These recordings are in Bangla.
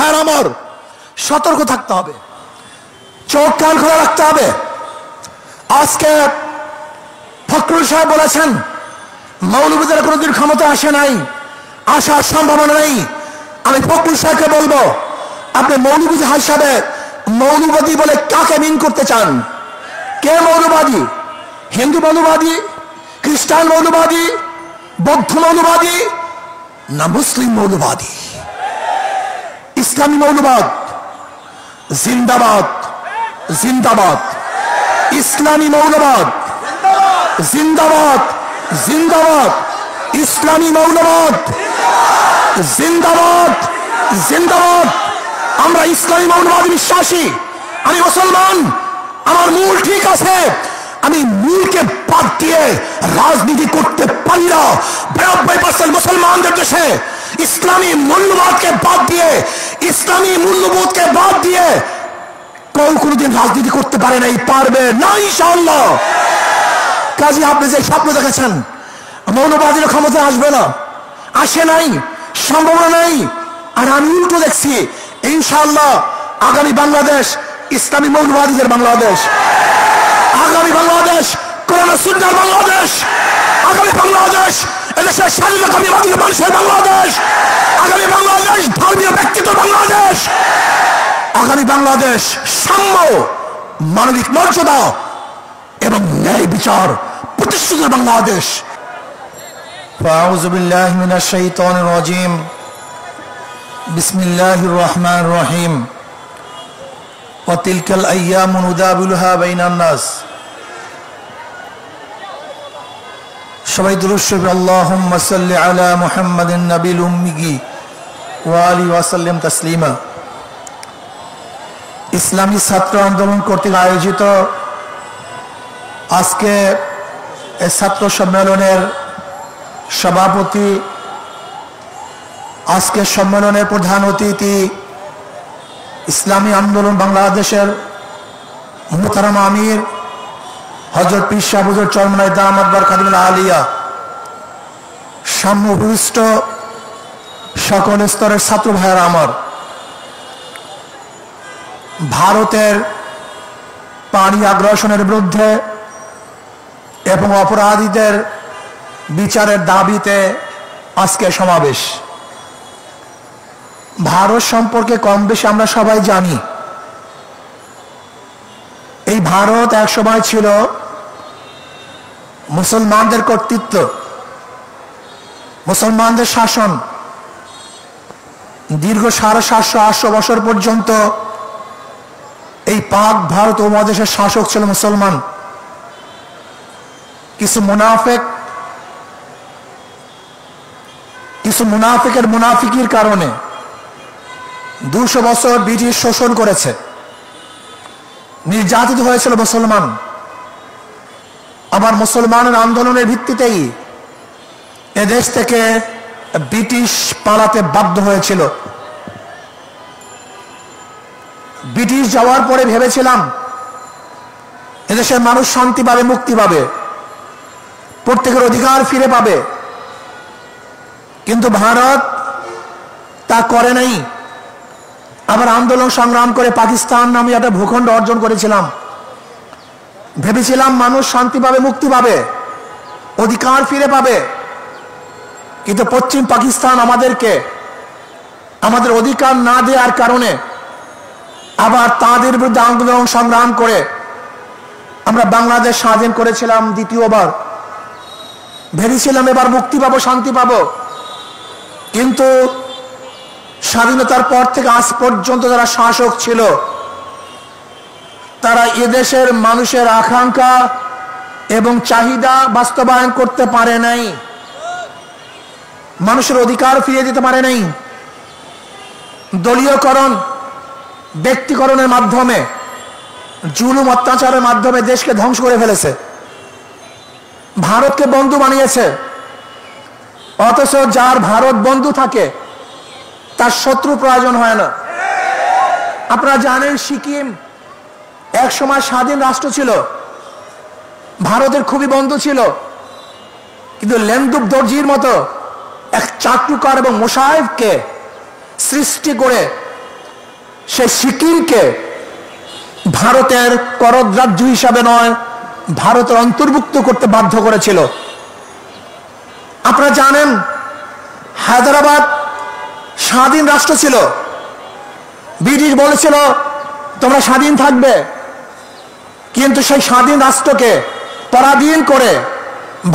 ভাইয়ের আমার, সতর্ক থাকতে হবে, চোখ কান খোলা রাখতে হবে। আজকে ফখরুল সাহেব বলেছেন মৌলবীদের কোনোদিন ক্ষমতা আসে নাই, আসার সম্ভাবনা নেই। আমি ফখরুল সাহেবকে বলবো, আপনি মৌলবী হিসাবে মৌলবাদী বলে কাকে মিন করতে চান? কে মৌলবাদী? হিন্দু মৌলবাদী, খ্রিস্টান মৌলবাদী, বৌদ্ধ মৌলবাদী, না মুসলিম মৌলবাদী? ইসলামী মৌলবাদ জিন্দাবাদ, জিন্দাবাদ। ইসলামী মৌলবাদ জিন্দাবাদ, জিন্দাবাদ। ইসলামী মৌলবাদ জিন্দাবাদ, জিন্দাবাদ। আমরা ইসলামী মৌলবাদী বিশ্বাসী। আমি মুসলমান, আমার মূল ঠিক আছে। আমি মূলকে বাদ দিয়ে রাজনীতি করতে পারি না। 92% মুসলমানদের দেশে ইসলামী মূল্যবোধকে বাদ দিয়ে, ইসলামী মূল্যবোধকে বাদ দিয়ে কেউ কোনোদিন রাজনীতি করতে পারে নাই, পারবে না ইনশাআল্লাহ। কাজে আপনি যে স্বপ্ন দেখেছেন মৌলবাদীর ক্ষমতা আসবে না, আসে নাই, সম্ভাবনা নাই। আর আমি উল্টো দেখছি, ইনশাআল্লাহ আগামী বাংলাদেশ ইসলামী মৌলবাদীদের বাংলাদেশ, আগামী বাংলাদেশ কোরআন সুন্নাহর বাংলাদেশ, আগামী বাংলাদেশ এদেশের স্বাধীনতাকামী মানুষের বাংলাদেশ, আগামী বাংলাদেশ ধর্মীয় ব্যক্তিত্ব বাংলাদেশ, আগামী বাংলাদেশ সাম্য, মানবিক মর্যাদা এবং ন্যায় বিচার প্রতিষ্ঠিত বাংলাদেশ। আউযু বিল্লাহি মিনাশ শাইতানির রাজীম। বিসমিল্লাহির রহমানির রহিম। ওয়া তিলকাল আইয়ামু নুদাবিলুহা বাইনান নাস। সবাই দুরূদ শরীফ আল্লাহুম্মা সাল্লি আলা মুহাম্মাদিন নাবিল উম্মি ওয়া আলিহি ওয়া সাল্লিম তাসলিমা। ইসলামী ছাত্র আন্দোলন কর্তৃক আয়োজিত আজকে এই ছাত্র সম্মেলনের সভাপতি, আজকে সম্মেলনের প্রধান অতিথি ইসলামী আন্দোলন বাংলাদেশের মুহতারাম আমির হযরত পীর সাহেব হুজুর চরমনাই দামাত বরকাতুল আলিয়া, সাম্য উপবিষ্ট সকল স্তরের ছাত্র ভাইয়েরা আমার, ভারতের পানি আগ্রাসনের বিরুদ্ধে এবং অপরাধীদের বিচারের দাবিতে আজকে সমাবেশ। ভারত সম্পর্কে কম বেশি আমরা সবাই জানি। এই ভারত এক সময় ছিল মুসলমানদের কর্তৃত্ব, মুসলমানদের শাসন। দীর্ঘ 750-800 বছর পর্যন্ত এই পাক ভারত উপমহাদেশের শাসক ছিল মুসলমান। কিছু মুনাফিকের মুনাফিকির কারণে 200 বছর ব্রিটিশ শোষণ করেছে, নির্যাতিত হয়েছিল মুসলমান। আবার মুসলমানের আন্দোলনের ভিত্তিতেই এদেশ থেকে ব্রিটিশ পালাতে বাধ্য হয়েছিল। ব্রিটিশ যাওয়ার পরে ভেবেছিলাম এদেশের মানুষ শান্তি পাবে, মুক্তি পাবে, প্রত্যেকের অধিকার ফিরে পাবে, কিন্তু ভারত তা করে নাই। আবার আন্দোলন সংগ্রাম করে পাকিস্তান নামে একটা ভূখণ্ড অর্জন করেছিলাম। ভেবেছিলাম মানুষ শান্তি পাবে, মুক্তি পাবে, অধিকার ফিরে পাবে, কিন্তু পশ্চিম পাকিস্তান আমাদেরকে আমাদের অধিকার না দেওয়ার কারণে আবার তাদের বিরুদ্ধে আন্দোলন সংগ্রাম করে আমরা বাংলাদেশ স্বাধীন করেছিলাম দ্বিতীয়বার। ভেবেছিলাম এবার মুক্তি পাবো, শান্তি পাবো, কিন্তু স্বাধীনতার পর থেকে আজ পর্যন্ত যারা শাসক ছিল তারা এদেশের মানুষের আকাঙ্ক্ষা এবং চাহিদা বাস্তবায়ন করতে পারে নাই, মানুষের অধিকার ফিরিয়ে দিতে পারে নাই। দলীয়করণ, ব্যক্তিকরণের মাধ্যমে, জুলুম অত্যাচারের মাধ্যমে দেশকে ধ্বংস করে ফেলেছে। ভারতকে বন্ধু বানিয়েছে, অথচ যার ভারত বন্ধু থাকে তার শত্রু প্রয়োজন হয় না। আপনারা জানেন সিকিম এক সময় স্বাধীন রাষ্ট্র ছিল, ভারতের খুবই বন্ধু ছিল, কিন্তু লেন্দুক দর্জির মতো এক চাটুকার এবং মোশায়েফকে সৃষ্টি করে সে সিকিমকে ভারতের করদ রাজ্য হিসাবে নয়, ভারতের অন্তর্ভুক্ত করতে বাধ্য করেছিল। আপনারা জানেন হায়দ্রাবাদ স্বাধীন রাষ্ট্র ছিল। ব্রিটিশ বলেছিল তোমরা স্বাধীন থাকবে, কিন্তু সেই স্বাধীন রাষ্ট্রকে পরাধীন করে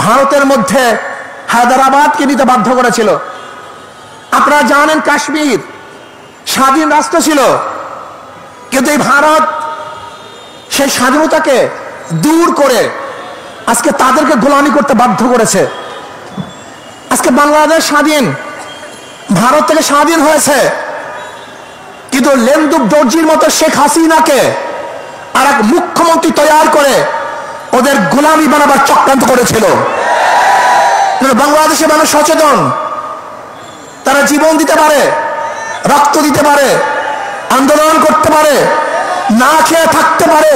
ভারতের মধ্যে হায়দ্রাবাদকে নিতে বাধ্য করেছিল। আপনারা জানেন কাশ্মীর স্বাধীন রাষ্ট্র ছিল, কিন্তু এই ভারত সেই স্বাধীনতাকে দূর করে আজকে তাদেরকে গোলামি করতে বাধ্য করেছে। আজকে বাংলাদেশ স্বাধীন, ভারত থেকে স্বাধীন হয়েছে, কিন্তু লেন্দুব দর্জির মতো শেখ হাসিনাকে আর এক মুখ্যমন্ত্রী তৈরি করে ওদের গোলামি বানাবার চক্রান্ত করেছিল। বাংলাদেশের মানুষ সচেতন, তারা জীবন দিতে পারে, রক্ত দিতে পারে, আন্দোলন করতে পারে, না খেয়ে থাকতে পারে,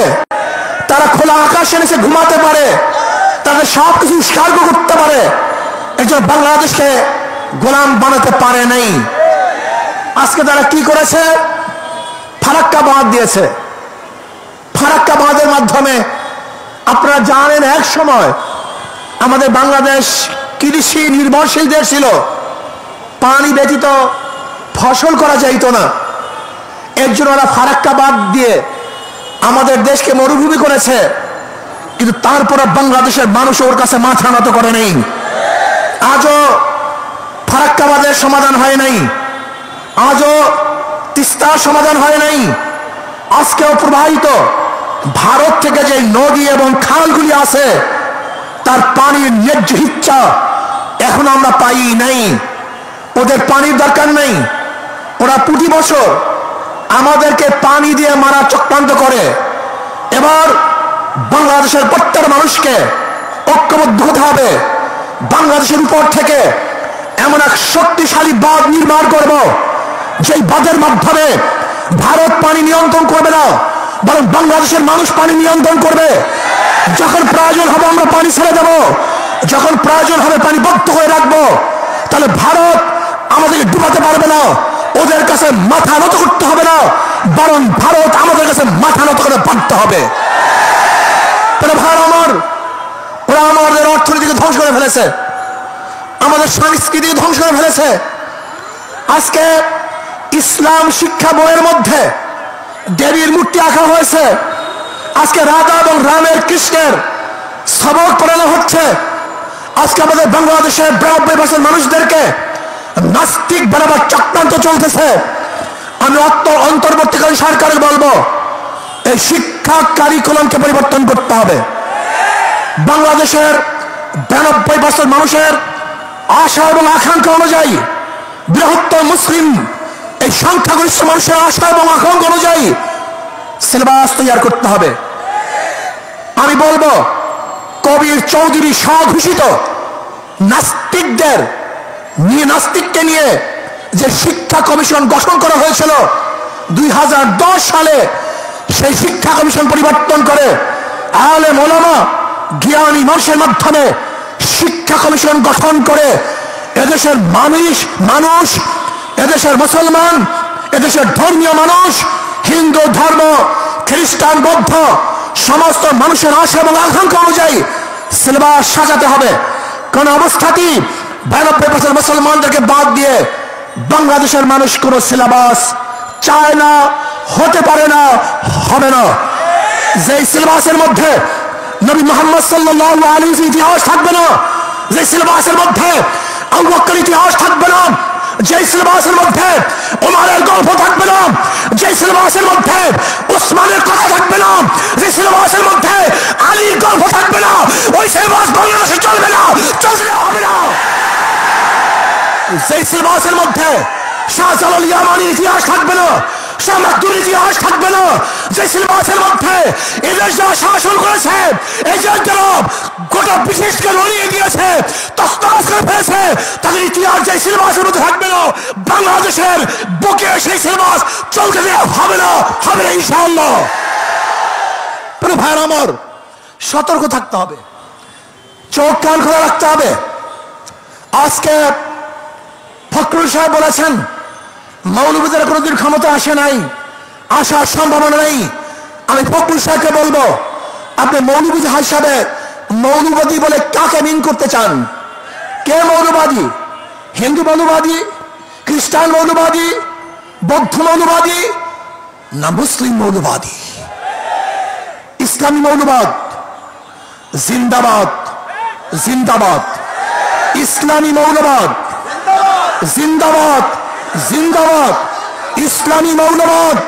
তারা খোলা আকাশে নিচে ঘুমাতে পারে, তাদের সবকিছু উৎসর্গ করতে পারে। একজন বাংলাদেশকে গোলাম বানাতে পারে নাই। আজকে তারা কি করেছে? ফারাক্কা বাঁধ দিয়েছে। ফারাক্কা বাঁধের মাধ্যমে আপনারা জানেন এক সময় আমাদের বাংলাদেশ কৃষি নির্ভরশীল দেশ ছিল, পানি ব্যতীত ফসল করা যাইত না। এর জন্য ওরা ফারাক্কা বাঁধ দিয়ে আমাদের দেশকে মরুভূমি করেছে, কিন্তু তারপরে বাংলাদেশের মানুষ ওর কাছে মাথা নত করে নেই। আজও ফারাক্কা বাঁধের সমাধান হয় নাই, আজও তিস্তার সমাধান হয় নাই। আজকেও প্রবাহিত ভারত থেকে যে নদী এবং খালগুলি আছে তার পানির ন্যায্য ইচ্ছা এখন আমরা পাই নাই। ওদের পানির দরকার নেই, ওরা প্রতি বছর আমাদেরকে পানি দিয়ে মারা চক্রান্ত করে। এবার বাংলাদেশের প্রত্যেক মানুষকে ঐক্যবদ্ধ হতে হবে। বাংলাদেশের উপর থেকে এমন এক শক্তিশালী বাঁধ নির্মাণ করব, যেই বাঁধের মাধ্যমে ভারত পানি নিয়ন্ত্রণ করবে না, বরং বাংলাদেশের মানুষ পানি নিয়ন্ত্রণ করবে। যখন প্রয়োজন হবে আমরা পানি ছেড়ে দেব, যখন প্রয়োজন হবে পানি বদ্ধ হয়ে রাখবো, তাহলে ভারত আমাদেরকে ডুবাতে পারবে না। ওদের কাছে মাথা নত করতে হবে না, বরং ভারত আমাদের কাছে মাথা নত করে বাধ্য হবে। ওরা আমাদের অর্থনীতিকে ধ্বংস করে ফেলেছে, আমাদের সংস্কৃতিকে ধ্বংস করে ফেলেছে। আজকে ইসলাম শিক্ষা বইয়ের মধ্যে দেবীর মূর্তি আঁকা হয়েছে। আজকে রাধা এবং রামের কৃষ্ণের সবক পড়ানো হচ্ছে। আজকে আমাদের বাংলাদেশের 92% মানুষদেরকে নাস্তিক বানাবার চক্রান্ত চলতেছে। আমি অন্তর্বর্তীকালীন সরকারের বলবো, এই শিক্ষা কারিকুলামকে পরিবর্তন করতে হবে। বাংলাদেশের 92% মানুষের আশা এবং আকাঙ্ক্ষা অনুযায়ী, বৃহত্তর মুসলিম এই সংখ্যাগরিষ্ঠ মানুষের আশা এবং আকাঙ্ক্ষা অনুযায়ী সিলেবাস তৈরি করতে হবে। আমি বলবো, কবির চৌধুরী স্বঘোষিত নাস্তিককে নিয়ে যে শিক্ষা কমিশন গঠন করা হয়েছিল 2010 সালে, সেই শিক্ষা কমিশন পরিবর্তন করে আলেম ওলামা জ্ঞানী মানুষের মাধ্যমে শিক্ষা কমিশন গঠন করে এদেশের মানুষ, এদেশের মুসলমান, এদেশের ধর্মীয় মানুষ, হিন্দু ধর্ম, খ্রিস্টান, বৌদ্ধ সমস্ত মানুষের আশা এবং আকাঙ্ক্ষা অনুযায়ী সিলেবাস সাজাতে হবে। কোন অবস্থাতেই 92% মুসলমানদেরকে বাদ দিয়ে বাংলাদেশের মানুষ কোন সিলেবাস চায় না, হতে পারে না, হবে না। যে সিলেবাসের মধ্যে নবী মুহাম্মদ সাল্লাল্লাহু আলাইহি ওয়াসাল্লাম ইতিহাস থাকবে না, যে সিলেবাসের মধ্যে আবু বকর ইতিহাস থাকবে না, যে সিলেবাসের মধ্যে ওমরের গল্প থাকবে না, যে সিলেবাসের মধ্যে উসমানের কথা থাকবে না, যে সিলেবাসের মধ্যে আলীর গল্প থাকবে না, ওই সিলেবাস বাংলাদেশে চলবে না, চলবে হবে না। যে সিলেবাসের মধ্যে শাহজালাল ইয়ামানির ইতিহাস থাকবে না, সম্রাটদের ইতিহাস থাকবে না, যে সিলেবাসের মধ্যে এদেশ যারা শাসন করেছে, এজেন্টরা গোটা বিশেষকে লড়িয়ে দিয়েছে, তসনস করে ফেলেছে, তাদের ইতিহাস যে সিলেবাসের মধ্যে থাকবে না, বাংলাদেশের বুকে সেই সিলেবাস চলতে দেওয়া হবে না, হবে না ইনশাআল্লাহ। প্রিয় ভাইরা আমার, সতর্ক থাকতে হবে, চোখ কান খোলা রাখতে হবে। আজকে ফখরুল সাহেব বলেছেন মৌলবীদের কোনোদিন ক্ষমতা আসে নাই, আসার সম্ভাবনা নেই। আমি ফখরুল সাহেবকে বলবো, আপনি মৌলবাদী হিসাবে মৌলবাদী বলে কাকে মিন করতে চান? কে মৌলবাদী? হিন্দু মৌলবাদী, খ্রিস্টান মৌলবাদী, বৌদ্ধ মৌলবাদী, না মুসলিম মৌলবাদী? ইসলামী মৌলবাদ জিন্দাবাদ, জিন্দাবাদ। ইসলামী মৌলবাদ জিন্দাবাদ, জিন্দাবাদ। ইসলামী মৌলবাদ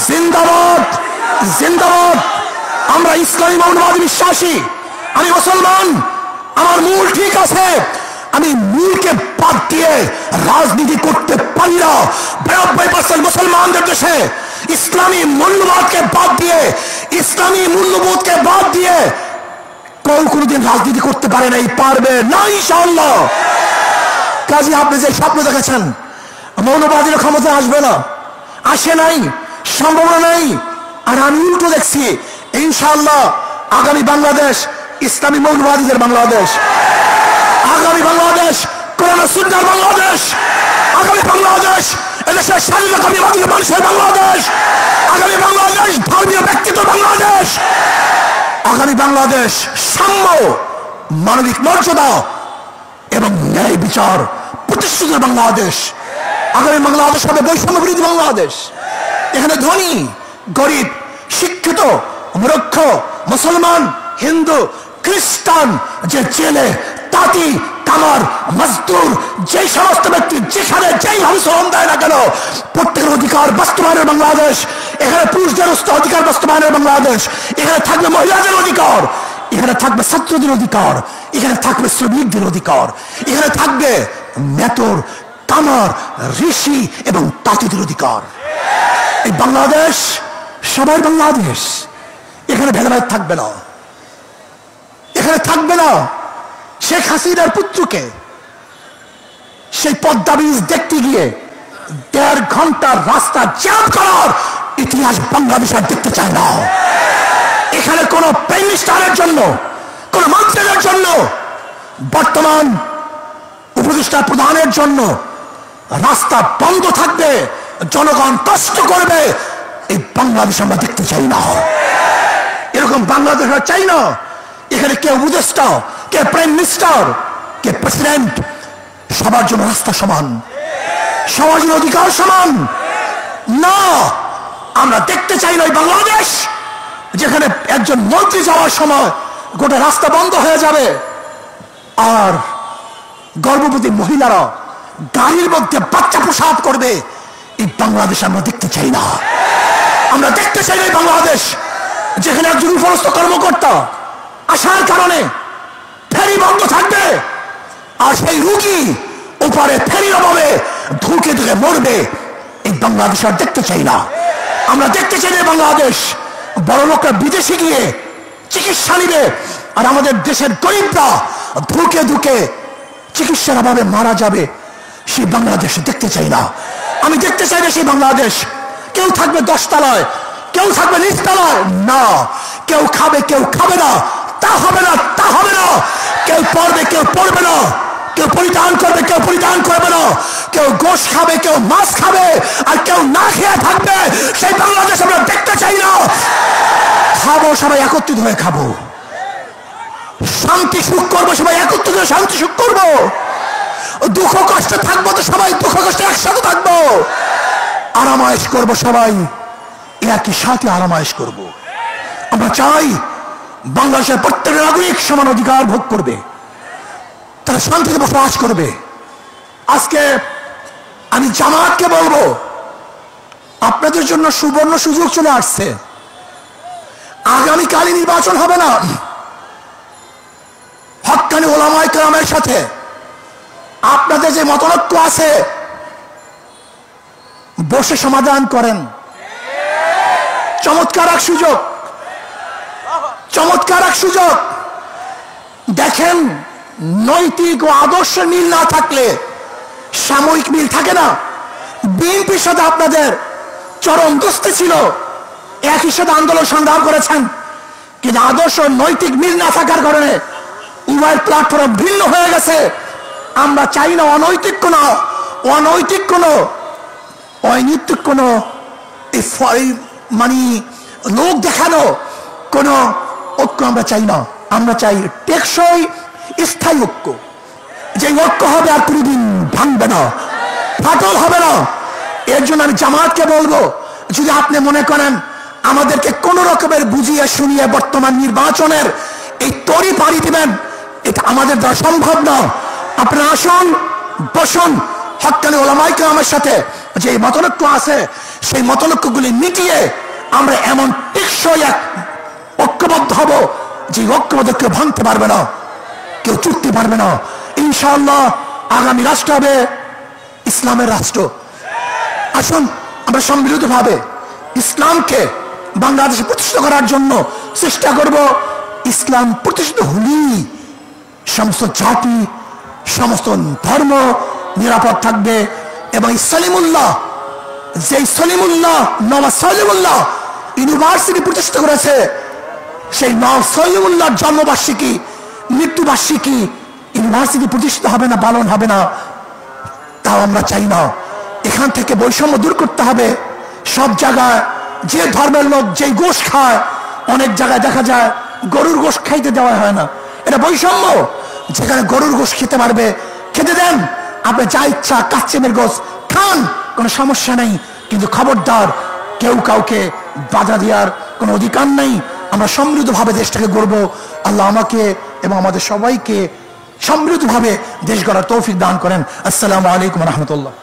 জিন্দাবাদ, জিন্দাবাদ। আমরা ইসলামী মৌলবাদী বিশ্বাসী। আমি মুসলমান, আমার মূল ঠিক আছে। আমি মূলকে বাদ দিয়ে রাজনীতি করতে পারি না। 92% মুসলমানদের দেশে ইসলামী মূল্যবোধকে বাদ দিয়ে, ইসলামী মূল্যবোধকে বাদ দিয়ে কেউ কোনোদিন রাজনীতি করতে পারে নাই, পারবে না ইনশাআল্লাহ। কাজে আপনি যে স্বপ্ন দেখেছেন মৌলবাদীর ক্ষমতা আসবে না, আসে নাই, সম্ভাবনা নাই। আর আমি উল্টো দেখছি, ইনশাআল্লাহ আগামী বাংলাদেশ ইসলামী মৌলবাদীদের বাংলাদেশ, আগামী বাংলাদেশ কোরআন ও সুন্নাহর বাংলাদেশ, আগামী বাংলাদেশ এদেশের স্বাধীনতাকামী মানুষের বাংলাদেশ, আগামী বাংলাদেশ ধর্মীয় ব্যক্তিত্ব বাংলাদেশ, আগামী বাংলাদেশ সাম্য, মানবিক মর্যাদা এবং ন্যায় বিচার প্রতিষ্ঠিত বাংলাদেশ। আগামী বাংলাদেশ হবে বৈষম্য বিরোধী বাংলাদেশ। এখানে ধনী গরিব, শিক্ষিত মূর্খ, মুসলমান, হিন্দু, খ্রিস্টান, যে জেলে, তাঁতি, কামার, মজদুর, যে সমস্ত ব্যক্তি যেখানে যেই ভাবে শ্রম দেয় না কেন, প্রত্যেকের অধিকার বাস্তবায়নের বাংলাদেশ। এখানে পুরুষদের অধিকার বাস্তবায়নের বাংলাদেশ। এখানে থাকবে মহিলাদের অধিকার, এখানে থাকবে ছাত্রদের অধিকার, এখানে থাকবে শ্রমিকদের অধিকার, এখানে থাকবে মেতর, কামার, ঋষি এবং তাঁতিদের অধিকার। এই বাংলাদেশ সবার বাংলাদেশ। এখানে ভেদাভেদ থাকবে না, এখানে থাকবে না শেখ হাসিনার পুত্রকে সেই পদ্মা ব্রিজ দেখতে গিয়ে 1.5 ঘন্টার রাস্তা জ্যাম করার ইতিহাস বাংলাদেশ আর দেখতে চায় না। এখানে কোন প্রাইম মিনিস্টারের জন্য, কোন মন্ত্রীদের জন্য, বর্তমান উপদেষ্টা প্রধানের জন্য রাস্তা বন্ধ থাকবে, জনগণ কষ্ট করবে, এই বাংলাদেশ আমরা দেখতে চাই না। এরকম বাংলাদেশ চাই না। এখানে কে উপদেষ্টা, কে প্রাইম মিনিস্টার, কে প্রেসিডেন্ট, সবার জন্য রাস্তা সমান, সবার জন্য অধিকার সমান না। আমরা দেখতে চাই না এই বাংলাদেশ যেখানে একজন মন্ত্রী যাওয়ার সময় গোটা রাস্তা বন্ধ হয়ে যাবে আর গর্ভবতী মহিলারা গাড়ির মধ্যে বাচ্চা প্রসব করবে। এই বাংলাদেশ আমরা দেখতে চাই না। আমরা দেখতে চাই না এই বাংলাদেশ যেখানে একজন উপরস্থ কর্মকর্তা আসার কারণে ফেরি বন্ধ থাকবে আর সেই রুগী ওপারে ফেরির অভাবে ধুকে ধুকে মরবে। এই বাংলাদেশ আর দেখতে চাই না। আমরা দেখতে চাই না বাংলাদেশ বড় লোকরা বিদেশে গিয়ে চিকিৎসা নিবে আর আমাদের দেশের গরিবরা ধুকে ধুকে চিকিৎসার অভাবে মারা যাবে। সেই বাংলাদেশ দেখতে চাই না। আমি দেখতে চাই না সেই বাংলাদেশ কেউ থাকবে 10 তলায়, কেউ থাকবে 9 তলায়, না। কেউ খাবে, কেউ খাবে না, তা হবে না, তা হবে না। কেউ পড়বে, কেউ পড়বে না, কেউ পরিধান করবে, কেউ পরিধান করবে না, কেউ গোশ খাবে, কেউ মাছ খাবে আর কেউ না খেয়ে থাকবে। সেই বাংলাদেশ আমরা দেখতে চাই না। খাবো সবাই একত্রিত হয়ে খাবো, শান্তি সুখ করবো সবাই একত্রিত হয়ে শান্তি সুখ করবো, দুঃখ কষ্টে থাকবো তো সবাই দুঃখ কষ্টে একসাথে থাকবো, আরামায়েশ করবো সবাই একই সাথে আরামায়েশ করবো। আমরা চাই বাংলাদেশের প্রত্যেক নাগরিক সমান অধিকার ভোগ করবে, তারা শান্তিতে বসবাস করবে। আজকে আমি জামাতকে বলবো, আপনাদের জন্য সুবর্ণ সুযোগ চলে আসছে। আগামীকালই নির্বাচন হবে না, হক্কানি ওলামায়ে কেরামের সাথে আপনাদের যে মতনৈক্য আছে বসে সমাধান করেন। চমৎকার এক সুযোগ, চমৎকার এক সুযোগ। দেখেন, নৈতিক ও আদর্শ মিল না থাকলে সাময়িক মিল থাকে না। বিএনপির সাথে আপনাদের চরম দোস্তি ছিল, একই সাথে আন্দোলন সংগ্রাম করেছেন, কিন্তু আদর্শ নৈতিক মিল না থাকার কারণে উভয়ের প্ল্যাটফর্ম ভিন্ন হয়ে গেছে। আমরা চাই না অনৈতিক কোনো মানে লোক দেখানো কোন ঐক্য আমরা চাই না। আমরা চাই টেকসই স্থায়ী ঐক্য, যে ঐক্য হবে আর কোনদিন ভাঙবে না, ফাটল হবে না। এর জন্য আমি জামাতকে বলবো, যদি আপনি মনে করেন আমাদেরকে কোন রকমের বুঝিয়ে শুনিয়ে বর্তমান নির্বাচনের এই তরি পাড়ি দিবেন, এটা আমাদের দ্বারা সম্ভব না। আপনারা আসুন, বসুন, হক্কানি ওলামায়ে কেরামের সাথে যে মতনৈক্য আছে সেই মতনৈক্যগুলি মিটিয়ে আমরা এমন টেকসই এক ঐক্যবদ্ধ হব যে ঐক্যবদ্ধ কেউ ভাঙতে পারবে না, কেউ চুটতে পারবে না। ইনশাআল্লাহ আগামী রাষ্ট্র হবে ইসলামের রাষ্ট্র। আসুন আমরা সম্মিলিতভাবে ইসলামকে বাংলাদেশে প্রতিষ্ঠিত করার জন্য চেষ্টা করব। ইসলাম প্রতিষ্ঠিত হলেই সমস্ত জাতি, সমস্ত ধর্ম নিরাপদ থাকবে। এবং সলিমুল্লাহ, যে সলিমুল্লাহ, নওয়াজ সলিমুল্লাহ ইউনিভার্সিটি প্রতিষ্ঠিত করেছে, সেই নওয়াজ সলিমুল্লাহর জন্মবার্ষিকী, মৃত্যুবার্ষিকী ইউনিভার্সিটি প্রতিষ্ঠিত হবে না, পালন হবে না, তাও আমরা চাই না। এখান থেকে বৈষম্য দূর করতে হবে। সব জায়গায় যে ধর্মের লোক যেই গোশ খায়, অনেক জায়গায় দেখা যায় গরুর গোশ খাইতে দেওয়া হয় না, এটা বৈষম্য। যেখানে গরুর গোশ খেতে পারবে খেতে দেন, আপনি যা ইচ্ছা কাচ্চেমের গোশ খান, কোনো সমস্যা নেই, কিন্তু খবরদার কেউ কাউকে বাধা দেওয়ার কোনো অধিকার নেই। আমরা সমৃদ্ধভাবে দেশটাকে গড়ব। আল্লাহ আমাকে এবং আমাদের সবাইকে সমৃদ্ধভাবে দেশ গড়ার তৌফিক দান করেন। আসসালামু আলাইকুম রহমতুল্লাহ।